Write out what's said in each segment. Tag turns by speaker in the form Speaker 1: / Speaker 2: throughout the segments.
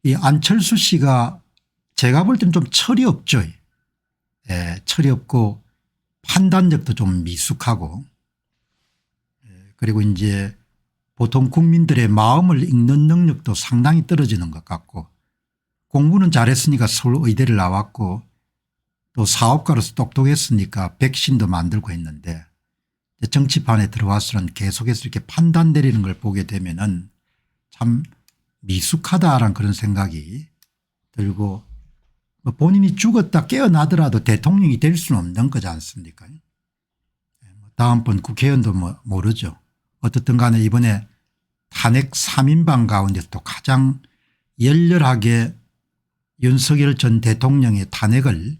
Speaker 1: 이 안철수 씨가 제가 볼 때는 좀 철이 없죠. 예, 철이 없고 판단력도 좀 미숙하고, 그리고 이제 보통 국민들의 마음을 읽는 능력도 상당히 떨어지는 것 같고, 공부는 잘했으니까 서울의대를 나왔고 또 사업가로서 똑똑했으니까 백신도 만들고 했는데 정치판에 들어와서는 계속해서 이렇게 판단 내리는 걸 보게 되면은 참 미숙하다라는 그런 생각이 들고, 본인이 죽었다 깨어나더라도 대통령이 될 수는 없는 거지 않습니까? 다음번 국회의원도 모르죠. 어떻든 간에 이번에 탄핵 3인방 가운데서도 가장 열렬하게 윤석열 전 대통령의 탄핵을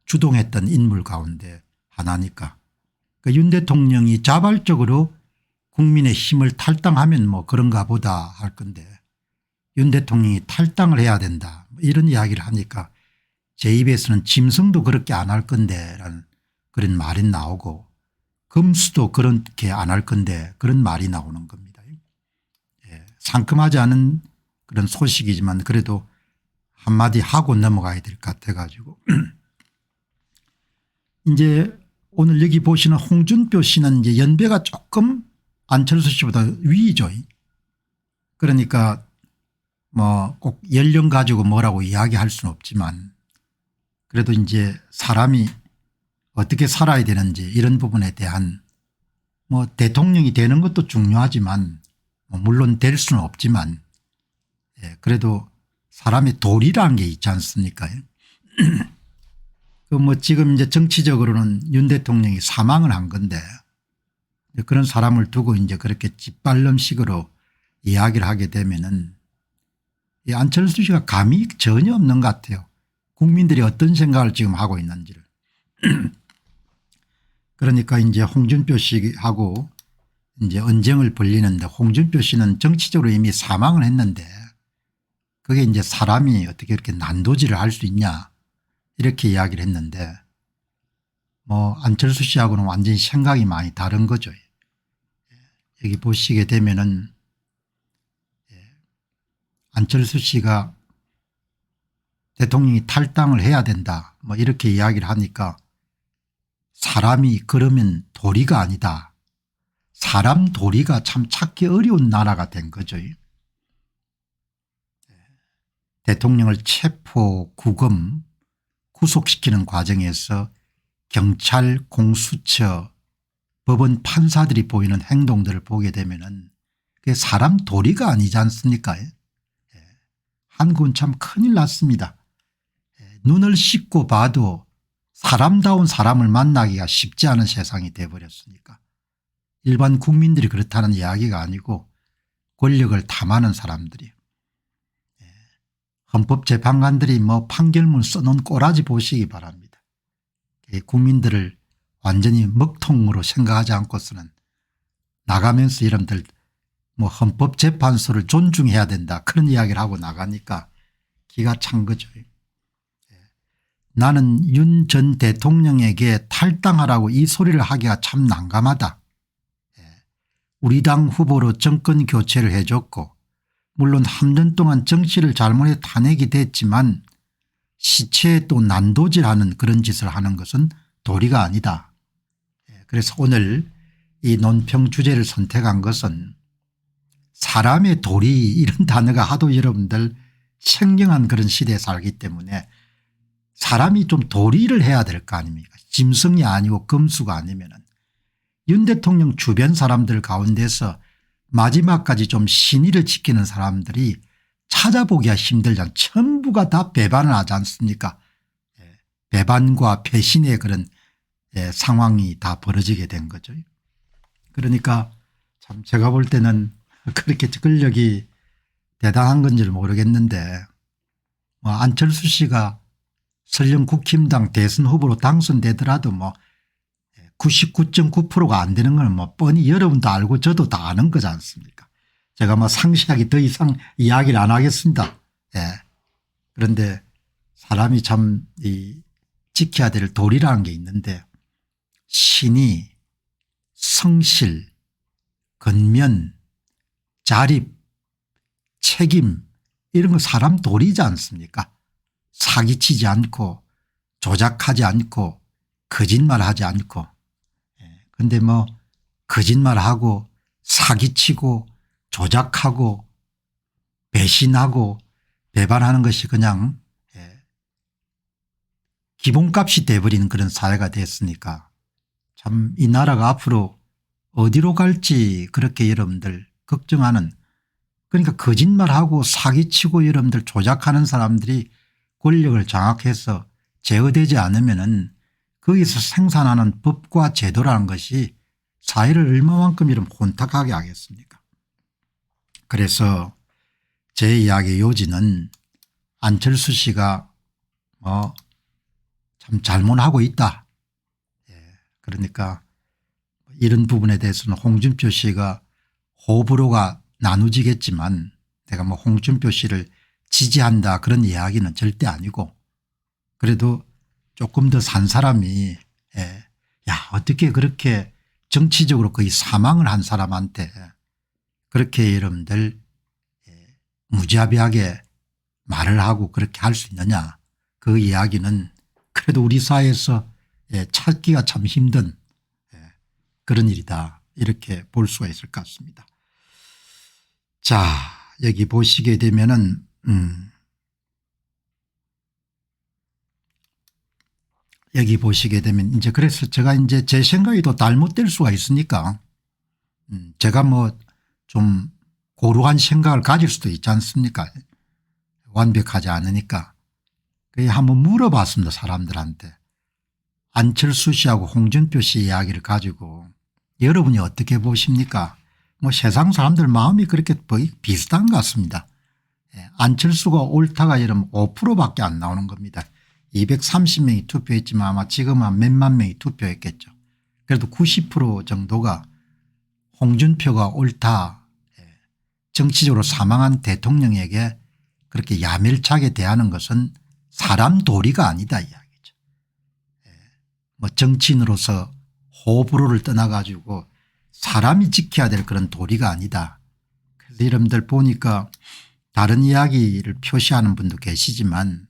Speaker 1: 주동했던 인물 가운데 하나니까, 윤 대통령이 자발적으로 국민의 힘을 탈당하면 뭐 그런가 보다 할 건데, 윤 대통령이 탈당을 해야 된다 이런 이야기를 하니까 제 입에서는 짐승도 그렇게 안 할 건데 라는 그런 말이 나오고, 금수도 그렇게 안 할 건데 그런 말이 나오는 겁니다. 상큼하지 않은 그런 소식이지만 그래도 한마디 하고 넘어가야 될 것 같아 가지고 이제 오늘 여기 보시는 홍준표 씨는 이제 연배가 조금 안철수 씨보다 위죠. 그러니까 뭐 꼭 연령 가지고 뭐라고 이야기할 수는 없지만 그래도 이제 사람이 어떻게 살아야 되는지 이런 부분에 대한, 뭐 대통령이 되는 것도 중요하지만 물론 될 수는 없지만 그래도 사람의 도리라는 게 있지 않습니까? 그 뭐 지금 이제 정치적으로는 윤 대통령이 사망을 한 건데 그런 사람을 두고 이제 그렇게 짓발름식으로 이야기를 하게 되면은 이 안철수 씨가 감이 전혀 없는 것 같아요. 국민들이 어떤 생각을 지금 하고 있는지를. 그러니까 이제 홍준표 씨하고 이제 언쟁을 벌리는데, 홍준표 씨는 정치적으로 이미 사망을 했는데 그게 이제 사람이 어떻게 이렇게 난도질을 할 수 있냐 이렇게 이야기를 했는데, 뭐 안철수 씨하고는 완전히 생각이 많이 다른 거죠. 여기 보시게 되면은 안철수 씨가 대통령이 탈당을 해야 된다 뭐 이렇게 이야기를 하니까, 사람이 그러면 도리가 아니다. 사람 도리가 참 찾기 어려운 나라가 된 거죠. 대통령을 체포 구금 구속시키는 과정에서 경찰 공수처 법원 판사들이 보이는 행동들을 보게 되면은 그게 사람 도리가 아니지 않습니까? 한국은 참 큰일 났습니다. 눈을 씻고 봐도 사람다운 사람을 만나기가 쉽지 않은 세상이 돼버렸으니까, 일반 국민들이 그렇다는 이야기가 아니고 권력을 탐하는 사람들이, 헌법재판관들이 뭐 판결문 써놓은 꼬라지 보시기 바랍니다. 국민들을 완전히 먹통으로 생각하지 않고서는 나가면서 이름들 뭐 헌법재판소를 존중해야 된다 그런 이야기를 하고 나가니까 기가 찬 거죠. 나는 윤 전 대통령에게 탈당하라고 이 소리를 하기가 참 난감하다. 우리 당 후보로 정권 교체를 해줬고 물론 3년 동안 정치를 잘못해 탄핵이 됐지만 시체에 또 난도질하는 그런 짓을 하는 것은 도리가 아니다. 그래서 오늘 이 논평 주제를 선택한 것은, 사람의 도리 이런 단어가 하도 여러분들 생경한 그런 시대에 살기 때문에 사람이 좀 도리를 해야 될 거 아닙니까? 짐승이 아니고 금수가 아니면은. 윤 대통령 주변 사람들 가운데서 마지막까지 좀 신의를 지키는 사람들이 찾아보기가 힘들잖아요. 전부가 다 배반을 하지 않습니까? 배반과 배신의 그런 상황이 다 벌어지게 된 거죠. 그러니까 참 제가 볼 때는 그렇게 근력이 대단한 건지를 모르겠는데, 뭐 안철수 씨가 설령 국힘당 대선 후보로 당선되더라도 뭐 99.9%가 안 되는 건 뭐 뻔히 여러분도 알고 저도 다 아는 거지 않습니까? 제가 뭐 상세하게 더 이상 이야기를 안 하겠습니다. 그런데 사람이 참 지켜야 될 도리라는 게 있는데, 신의, 성실, 건면, 자립, 책임 이런 거 사람 도리지 않습니까? 사기치지 않고 조작하지 않고 거짓말하지 않고. 그런데 뭐 거짓말하고 사기치고 조작하고 배신하고 배반하는 것이 그냥 기본값이 돼버리는 그런 사회가 됐으니까 참 이 나라가 앞으로 어디로 갈지 그렇게 여러분들 걱정하는, 그러니까 거짓말하고 사기치고 여러분들 조작하는 사람들이 권력을 장악해서 제어되지 않으면은 거기서 생산하는 법과 제도라는 것이 사회를 얼마만큼 이런 혼탁하게 하겠습니까? 그래서 제 이야기의 요지는 안철수 씨가 참 잘못하고 있다. 그러니까 이런 부분에 대해서는 홍준표 씨가 호불호가 나누지겠지만 내가 뭐 홍준표 씨를 지지한다 그런 이야기는 절대 아니고, 그래도 조금 더 산 사람이 야 어떻게 그렇게 정치적으로 거의 사망을 한 사람한테 그렇게 여러분들 무자비하게 말을 하고 그렇게 할 수 있느냐, 그 이야기는 그래도 우리 사회에서 찾기가 참 힘든 그런 일이다 이렇게 볼 수가 있을 것 같습니다. 자 여기 보시게 되면은 여기 보시게 되면 이제 그래서 제가 이제 제 생각이 또 잘못될 수가 있으니까 제가 뭐 좀 고루한 생각을 가질 수도 있지 않습니까? 완벽하지 않으니까. 그래 한번 물어봤습니다. 사람들한테. 안철수 씨하고 홍준표 씨 이야기를 가지고 여러분이 어떻게 보십니까? 뭐 세상 사람들 마음이 그렇게 비슷한 것 같습니다. 안철수가 옳다가 이러면 5%밖에 안 나오는 겁니다. 230명이 투표했지만 아마 지금은 한 몇만 명이 투표했겠죠. 그래도 90% 정도가 홍준표가 옳다, 정치적으로 사망한 대통령에게 그렇게 야멸차게 대하는 것은 사람 도리가 아니다 이야기죠. 뭐 정치인으로서 호불호를 떠나 가지고 사람이 지켜야 될 그런 도리가 아니다. 그래서 여러분들 보니까 다른 이야기를 표시하는 분도 계시지만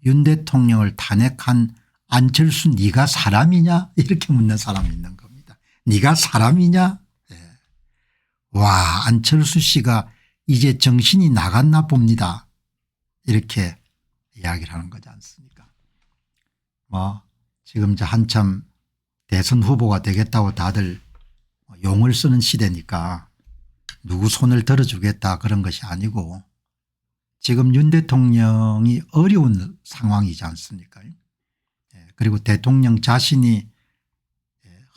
Speaker 1: 윤 대통령을 탄핵한 안철수 네가 사람이냐 이렇게 묻는 사람이 있는 겁니다. 네가 사람이냐. 와 안철수 씨가 이제 정신이 나갔나 봅니다. 이렇게 이야기를 하는 거지 않습니까? 뭐 지금 이제 한참 대선 후보가 되겠다고 다들 용을 쓰는 시대니까 누구 손을 들어주겠다 그런 것이 아니고 지금 윤 대통령이 어려운 상황이지 않습니까? 그리고 대통령 자신이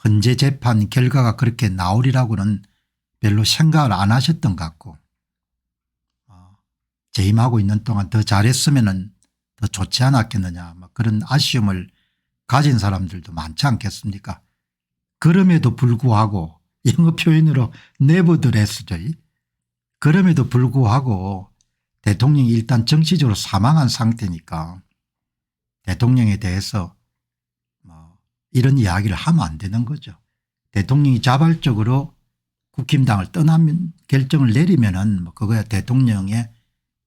Speaker 1: 헌재 재판 결과가 그렇게 나오리라고는 별로 생각을 안 하셨던 것 같고 재임하고 있는 동안 더 잘했으면 더 좋지 않았겠느냐 뭐 그런 아쉬움을 가진 사람들도 많지 않겠습니까? 그럼에도 불구하고 영어 표현으로 nevertheless죠. 그럼에도 불구하고 대통령이 일단 정치적으로 사망한 상태니까 대통령에 대해서 뭐 이런 이야기를 하면 안 되는 거죠. 대통령이 자발적으로 국힘당을 떠나면 결정을 내리면은 뭐 그거야 대통령의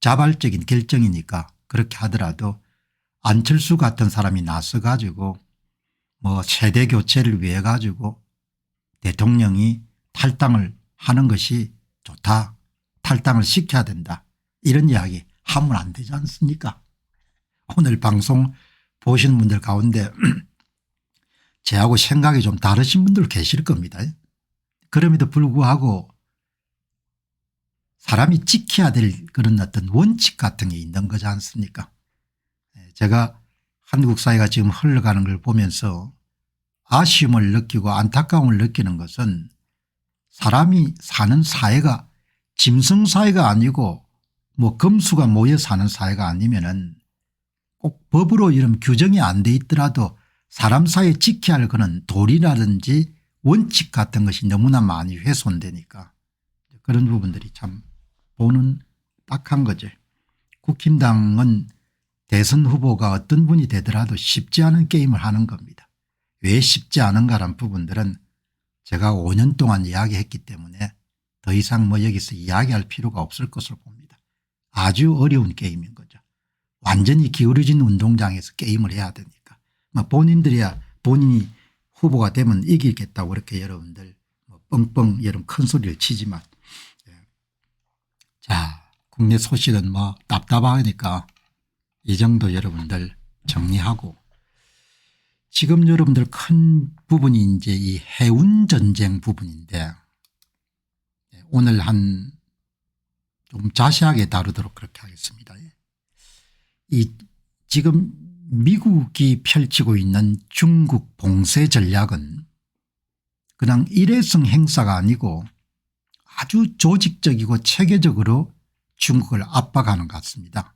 Speaker 1: 자발적인 결정이니까 그렇게 하더라도 안철수 같은 사람이 나서 가지고 뭐 세대 교체를 위해 가지고 대통령이 탈당을 하는 것이 좋다. 탈당을 시켜야 된다. 이런 이야기 하면 안 되지 않습니까? 오늘 방송 보시는 분들 가운데 저하고 생각이 좀 다르신 분들 계실 겁니다. 그럼에도 불구하고 사람이 지켜야 될 그런 어떤 원칙 같은 게 있는 거지 않습니까? 제가 한국 사회가 지금 흘러가는 걸 보면서 아쉬움을 느끼고 안타까움을 느끼는 것은 사람이 사는 사회가 짐승사회가 아니고 뭐 검수가 모여 사는 사회가 아니면은 꼭 법으로 이런 규정이 안 돼 있더라도 사람 사이에 지켜야 할 그런 도리라든지 원칙 같은 것이 너무나 많이 훼손되니까 그런 부분들이 참 보는 딱한 거죠. 국힘당은 대선 후보가 어떤 분이 되더라도 쉽지 않은 게임을 하는 겁니다. 왜 쉽지 않은가라는 부분들은 제가 5년 동안 이야기했기 때문에 더 이상 뭐 여기서 이야기할 필요가 없을 것으로 봅니다. 아주 어려운 게임인 거죠. 완전히 기울어진 운동장에서 게임을 해야 되니까. 본인들이야 본인이 후보가 되면 이기겠다고 그렇게 여러분들 뻥뻥 여러분 큰 소리를 치지만, 자, 국내 소식은 답답하니까 이 정도 여러분들 정리하고, 지금 여러분들 큰 부분이 이제 이 해운 전쟁 부분인데, 오늘 좀 자세하게 다루도록 그렇게 하겠습니다. 이 지금 미국이 펼치고 있는 중국 봉쇄 전략은 그냥 일회성 행사가 아니고 아주 조직적이고 체계적으로 중국을 압박하는 것 같습니다.